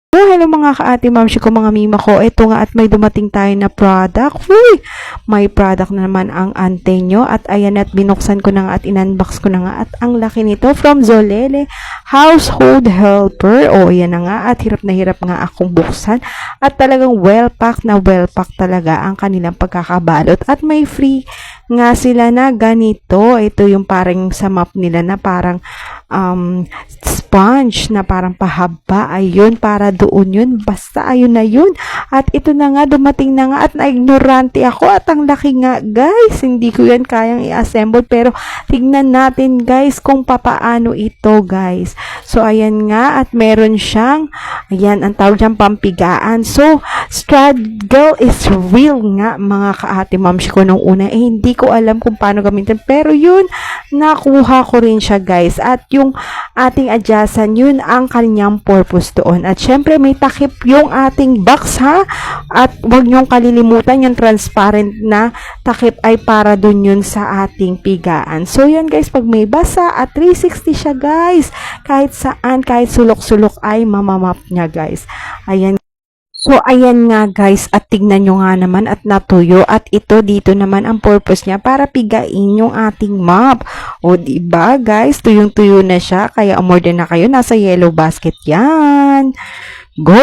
So, hello mga ka-ate mamshi ko, mga mima ko. Ito nga at may dumating tayo na product. Uy! May product na naman ang ante nyo. At ayan at binuksan ko na nga at in-unbox ko na nga. At ang laki nito from Zolele Household Helper. O, ayan na nga. At hirap na hirap nga akong buksan. At talagang well-packed na well-packed talaga ang kanilang pagkakabalot. At may free nga sila na ganito. Ito yung parang sa map nila na parang sponge na parang pahaba. Ayun, para doon yun. Basta ayun na yun. At ito na nga, dumating na nga at na-ignorante ako at ang laki nga guys. Hindi ko yan kayang i-assemble pero tignan natin guys kung papaano ito guys. So ayan nga at meron siyang, ayan, ang tawag dyan pampigaan. So, struggle is real nga mga ka-ate moms ko nung una. Hindi ko alam kung paano gamitin pero yun, nakuha ko rin siya guys. At yung ating adjustan, yun ang kanyang purpose doon. At syempre may takip yung ating box ha. At wag niyong kalilimutan yung transparent na takip ay para doon yun sa ating pigaan. So yan guys, pag may basa at 360 siya guys. Kahit saan, kahit sulok-sulok ay mamamap niya guys. Ayan. So, ayan nga guys, at tignan nyo nga naman at natuyo. At ito, dito naman ang purpose niya para pigain yung ating map. O, diba guys, tuyong-tuyo na siya. Kaya umorder na kayo, nasa yellow basket yan. Go!